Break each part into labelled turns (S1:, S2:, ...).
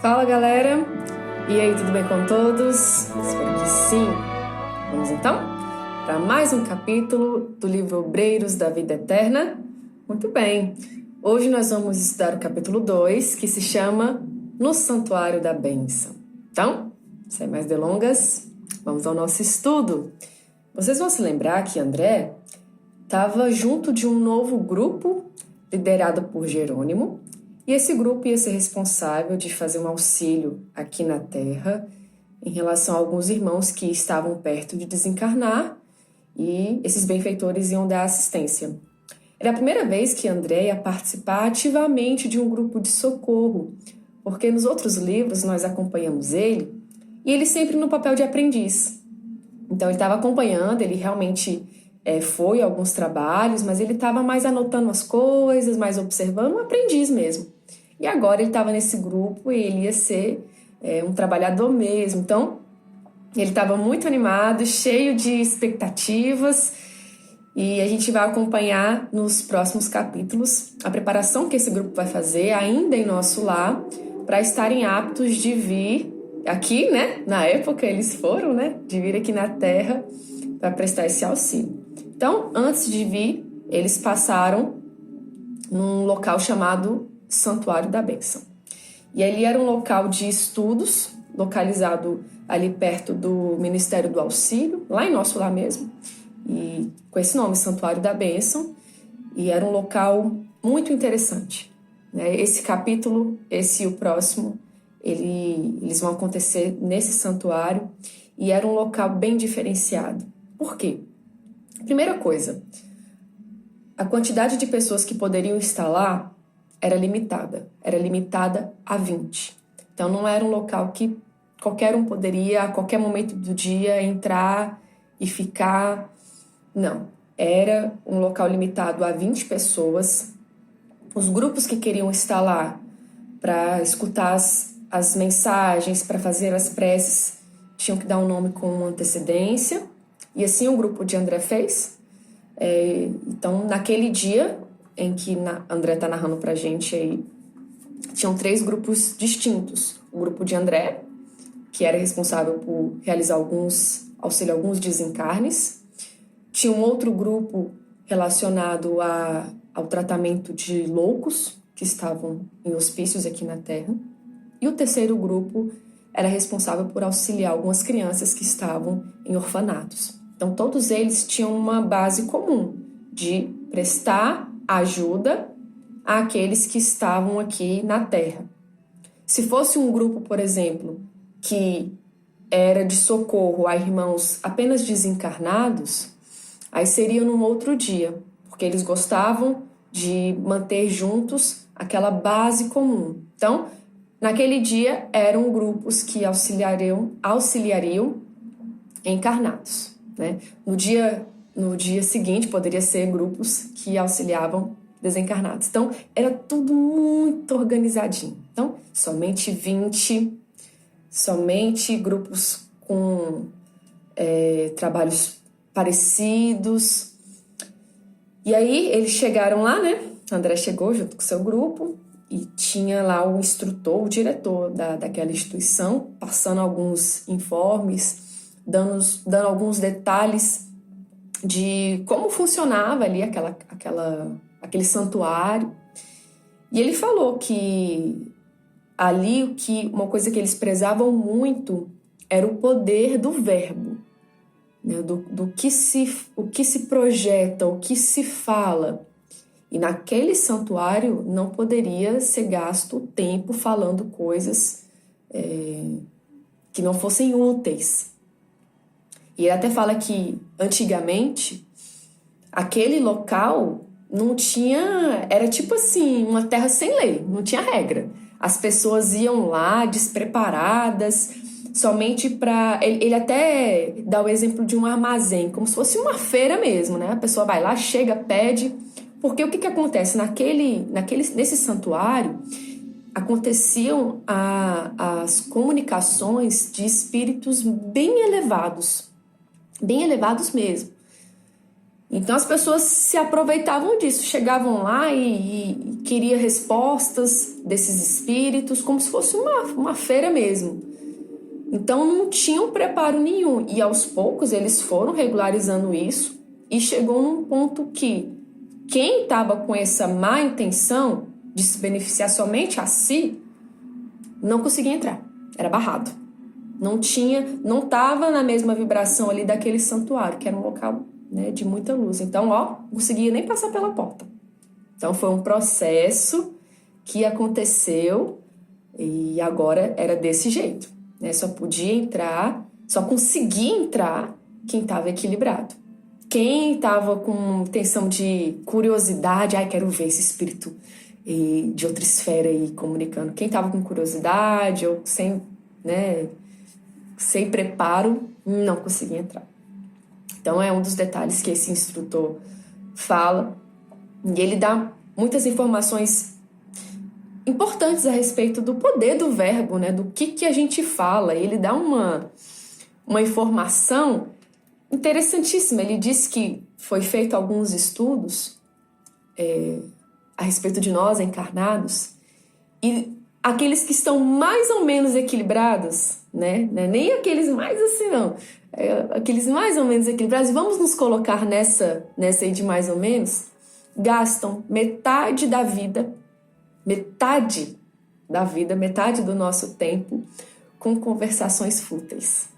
S1: Fala, galera! E aí, tudo bem com todos? Espero que sim. Vamos então para mais um capítulo do livro Obreiros da Vida Eterna? Muito bem! Hoje nós vamos estudar o capítulo 2, que se chama No Santuário da Bênção. Então, sem mais delongas, vamos ao nosso estudo. Vocês vão se lembrar que André estava junto de um novo grupo liderado por Jerônimo, e esse grupo ia ser responsável de fazer um auxílio aqui na Terra em relação a alguns irmãos que estavam perto de desencarnar, e esses benfeitores iam dar assistência. Era a primeira vez que André ia participar ativamente de um grupo de socorro, porque nos outros livros nós acompanhamos ele, e ele sempre no papel de aprendiz. Então ele estava acompanhando, ele realmente foi a alguns trabalhos, mas ele estava mais anotando as coisas, mais observando, um aprendiz mesmo. E agora ele estava nesse grupo e ele ia ser um trabalhador mesmo. Então ele estava muito animado, cheio de expectativas, e a gente vai acompanhar nos próximos capítulos a preparação que esse grupo vai fazer ainda em nosso lar para estarem aptos de vir aqui, né? Na época eles foram, né? De vir aqui na Terra para prestar esse auxílio. Então, antes de vir, eles passaram num local chamado Santuário da Bênção. E ali era um local de estudos, localizado ali perto do Ministério do Auxílio, lá em nosso lar mesmo, e com esse nome, Santuário da Bênção, e era um local muito interessante. Né? Esse capítulo, esse e o próximo, eles vão acontecer nesse santuário, e era um local bem diferenciado. Por quê? Primeira coisa, a quantidade de pessoas que poderiam estar lá era limitada a 20. Então não era um local que qualquer um poderia, a qualquer momento do dia, entrar e ficar. Não, era um local limitado a 20 pessoas. Os grupos que queriam estar lá para escutar as mensagens, para fazer as preces, tinham que dar um nome com antecedência. E assim o grupo de André fez. Então, naquele dia em que André está narrando para a gente aí, tinham 3 grupos distintos. O grupo de André, que era responsável por realizar auxílio a alguns desencarnes. Tinha um outro grupo relacionado ao tratamento de loucos que estavam em hospícios aqui na Terra. E o terceiro grupo era responsável por auxiliar algumas crianças que estavam em orfanatos. Então, todos eles tinham uma base comum de prestar ajuda àqueles que estavam aqui na Terra. Se fosse um grupo, por exemplo, que era de socorro a irmãos apenas desencarnados, aí seria num outro dia, porque eles gostavam de manter juntos aquela base comum. Então, naquele dia eram grupos que auxiliariam encarnados. Né? No dia seguinte, poderia ser grupos que auxiliavam desencarnados. Então, era tudo muito organizadinho. Então, somente 20, somente grupos com trabalhos parecidos. E aí, eles chegaram lá, né? André chegou junto com seu grupo e tinha lá o instrutor, o diretor daquela instituição, passando alguns informes, dando alguns detalhes de como funcionava ali aquele santuário. E ele falou que ali uma coisa que eles prezavam muito era o poder do verbo, né? O que se projeta, o que se fala. E naquele santuário não poderia ser gasto tempo falando coisas que não fossem úteis. E ele até fala que, antigamente, aquele local não tinha... Era tipo assim, uma terra sem lei, não tinha regra. As pessoas iam lá despreparadas, somente para... Ele até dá o exemplo de um armazém, como se fosse uma feira mesmo, né? A pessoa vai lá, chega, pede... Porque o que acontece? Nesse santuário, aconteciam as comunicações de espíritos bem elevados mesmo. Então as pessoas se aproveitavam disso, chegavam lá e queriam respostas desses espíritos, como se fosse uma feira mesmo. Então não tinham preparo nenhum. E aos poucos eles foram regularizando isso e chegou num ponto que quem estava com essa má intenção de se beneficiar somente a si, não conseguia entrar, era barrado. Não estava na mesma vibração ali daquele santuário, que era um local, né, de muita luz. Então, não conseguia nem passar pela porta. Então, foi um processo que aconteceu e agora era desse jeito, né? Só podia entrar, só conseguia entrar quem estava equilibrado. Quem estava com intenção de curiosidade, quero ver esse espírito de outra esfera aí comunicando. Quem estava com curiosidade ou sem preparo, não conseguia entrar. Então é um dos detalhes que esse instrutor fala, e ele dá muitas informações importantes a respeito do poder do verbo, né? Do que a gente fala. Ele dá uma informação interessantíssima. Ele diz que foi feito alguns estudos a respeito de nós encarnados, e aqueles que estão mais ou menos equilibrados, né? Nem aqueles mais assim, não. Aqueles mais ou menos equilibrados, vamos nos colocar nessa aí de mais ou menos, gastam metade do nosso tempo com conversações fúteis.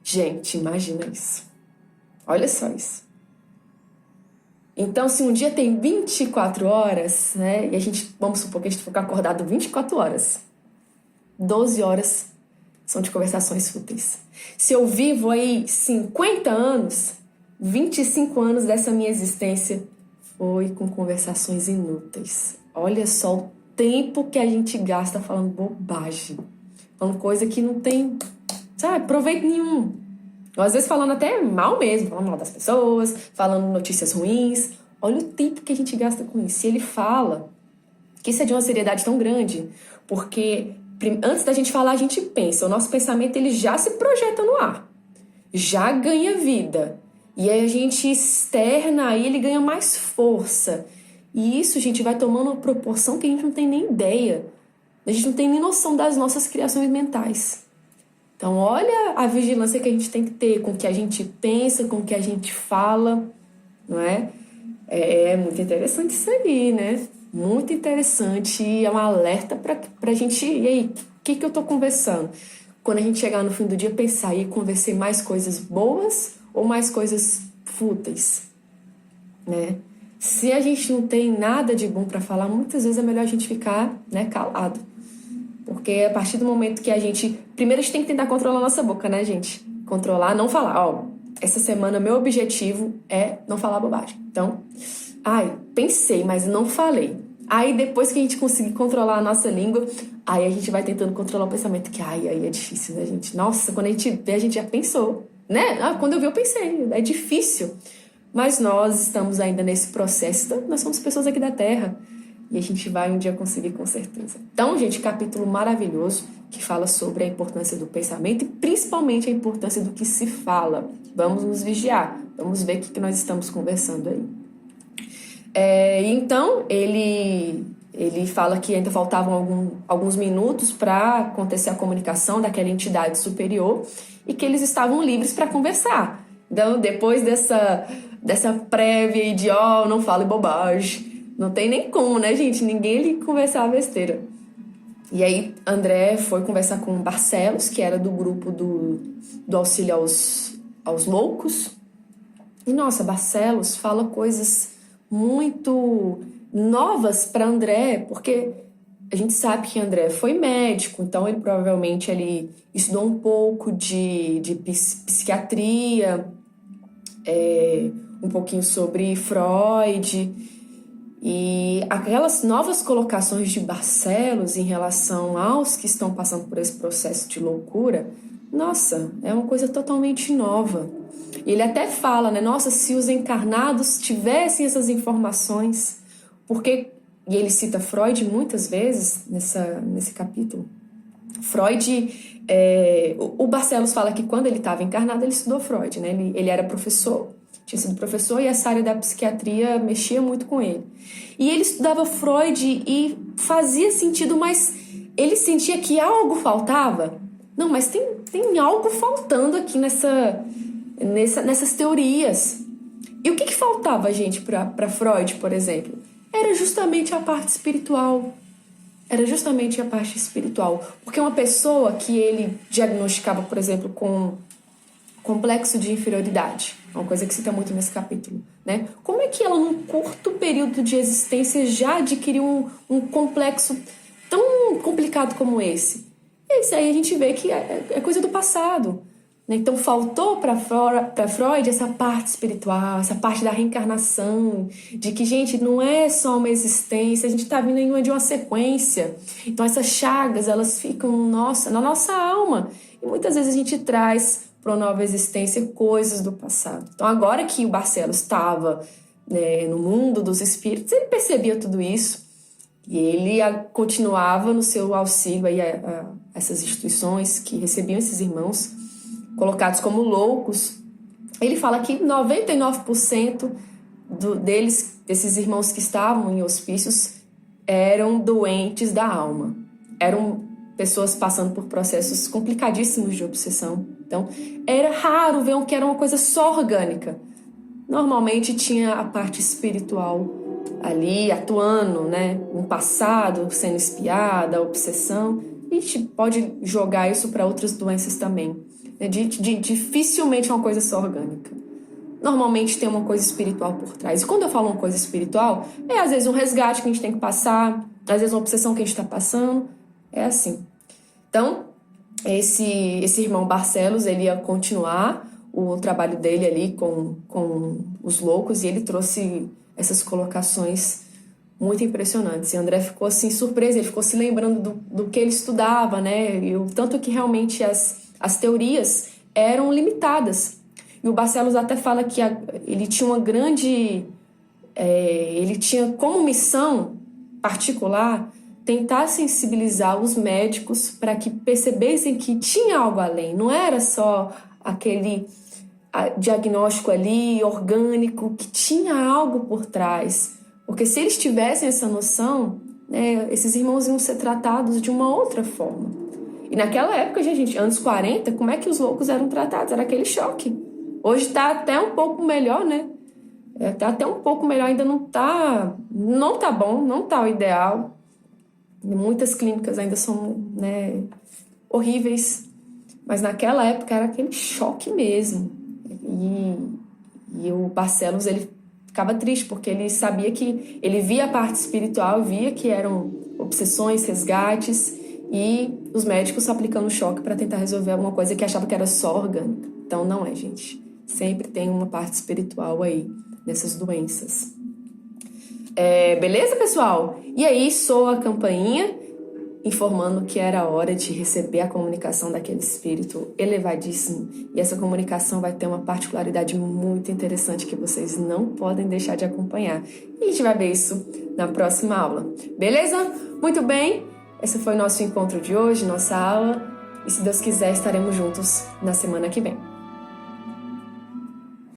S1: Gente, imagina isso. Olha só isso. Então, se um dia tem 24 horas, né, e vamos supor que a gente ficar acordado 24 horas, 12 horas são de conversações fúteis. Se eu vivo aí 50 anos, 25 anos dessa minha existência foi com conversações inúteis. Olha só o tempo que a gente gasta falando bobagem, falando coisa que não tem, proveito nenhum. Ou às vezes falando até mal mesmo, falando mal das pessoas, falando notícias ruins. Olha o tempo que a gente gasta com isso. E ele fala que isso é de uma seriedade tão grande, porque antes da gente falar, a gente pensa. O nosso pensamento, ele já se projeta no ar, já ganha vida. E aí a gente externa, aí ele ganha mais força. E isso, gente, vai tomando uma proporção que a gente não tem nem ideia. A gente não tem nem noção das nossas criações mentais. Então, olha a vigilância que a gente tem que ter com o que a gente pensa, com o que a gente fala, não é? É muito interessante isso aí, né? Muito interessante, e é um alerta pra gente... E aí, o que eu tô conversando? Quando a gente chegar no fim do dia, pensar e conversar mais coisas boas ou mais coisas fúteis, né? Se a gente não tem nada de bom para falar, muitas vezes é melhor a gente ficar, né, calado. Porque a partir do momento que a gente... Primeiro a gente tem que tentar controlar a nossa boca, né, gente? Controlar, não falar. Essa semana meu objetivo é não falar bobagem. Então, pensei, mas não falei. Aí depois que a gente conseguir controlar a nossa língua, aí a gente vai tentando controlar o pensamento. Que aí é difícil, né, gente? Nossa, quando a gente vê, a gente já pensou, né? Quando eu vi, eu pensei. É difícil. Mas nós estamos ainda nesse processo. Nós somos pessoas aqui da Terra. E a gente vai um dia conseguir, com certeza. Então, gente, capítulo maravilhoso que fala sobre a importância do pensamento e principalmente a importância do que se fala. Vamos nos vigiar, vamos ver o que nós estamos conversando aí. Então, ele fala que ainda faltavam alguns minutos para acontecer a comunicação daquela entidade superior e que eles estavam livres para conversar. Então, depois dessa prévia aí de, não fale bobagem, não tem nem como, né, gente? Ninguém lhe conversava besteira. E aí, André foi conversar com Barcelos, que era do grupo do auxílio aos loucos. E, nossa, Barcelos fala coisas muito novas para André, porque a gente sabe que André foi médico, então ele provavelmente estudou um pouco de psiquiatria, um pouquinho sobre Freud. E aquelas novas colocações de Barcelos em relação aos que estão passando por esse processo de loucura, nossa, é uma coisa totalmente nova. E ele até fala, né? Nossa, se os encarnados tivessem essas informações, porque... E ele cita Freud muitas vezes nesse capítulo. Freud... o Barcelos fala que quando ele estava encarnado, ele estudou Freud, né? Ele era professor tinha sido professor e essa área da psiquiatria mexia muito com ele. E ele estudava Freud e fazia sentido, mas ele sentia que algo faltava. Não, mas tem algo faltando aqui nessas teorias. E o que faltava, gente, para Freud, por exemplo? Era justamente a parte espiritual. Era justamente a parte espiritual. Porque uma pessoa que ele diagnosticava, por exemplo, com complexo de inferioridade, uma coisa que cita muito nesse capítulo, né? Como é que ela, num curto período de existência, já adquiriu um complexo tão complicado como esse? Esse aí a gente vê que é coisa do passado. Então faltou para Freud essa parte espiritual, essa parte da reencarnação, de que, gente, não é só uma existência, a gente está vindo de uma sequência. Então essas chagas, elas ficam na nossa alma. E muitas vezes a gente traz para uma nova existência coisas do passado. Então agora que o Barcelos estava, né, no mundo dos espíritos, ele percebia tudo isso. E ele continuava no seu auxílio aí a essas instituições que recebiam esses irmãos, colocados como loucos. Ele fala que 99% desses irmãos que estavam em hospícios, eram doentes da alma. Eram pessoas passando por processos complicadíssimos de obsessão. Então, era raro ver que era uma coisa só orgânica. Normalmente tinha a parte espiritual ali atuando, né? Um passado sendo espiada, a obsessão. A gente pode jogar isso para outras doenças também. Dificilmente é uma coisa só orgânica. Normalmente tem uma coisa espiritual por trás. E quando eu falo uma coisa espiritual, é às vezes um resgate que a gente tem que passar, às vezes uma obsessão que a gente está passando. É assim. Então, esse irmão Barcelos, ele ia continuar o trabalho dele ali com os loucos, e ele trouxe essas colocações muito impressionantes. E André ficou assim surpreso, ele ficou se lembrando do que ele estudava, né? E o tanto que realmente as teorias eram limitadas. E o Barcelos até fala que ele tinha uma grande... ele tinha como missão particular tentar sensibilizar os médicos para que percebessem que tinha algo além. Não era só aquele diagnóstico ali orgânico, que tinha algo por trás. Porque se eles tivessem essa noção, né, esses irmãos iam ser tratados de uma outra forma. E naquela época, gente, anos 40, como é que os loucos eram tratados? Era aquele choque. Hoje está até um pouco melhor, né? Está até um pouco melhor, ainda não tá bom, não tá o ideal. Muitas clínicas ainda são, né, horríveis. Mas naquela época era aquele choque mesmo. E o Barcelos, ele ficava triste, porque ele sabia que... Ele via a parte espiritual, via que eram obsessões, resgates, e os médicos aplicando choque para tentar resolver alguma coisa que achava que era só orgânica. Então não é, gente. Sempre tem uma parte espiritual aí, nessas doenças. Beleza, pessoal? E aí soa a campainha, informando que era a hora de receber a comunicação daquele espírito elevadíssimo. E essa comunicação vai ter uma particularidade muito interessante que vocês não podem deixar de acompanhar. E a gente vai ver isso na próxima aula. Beleza? Muito bem. Esse foi o nosso encontro de hoje, nossa aula. E se Deus quiser, estaremos juntos na semana que vem.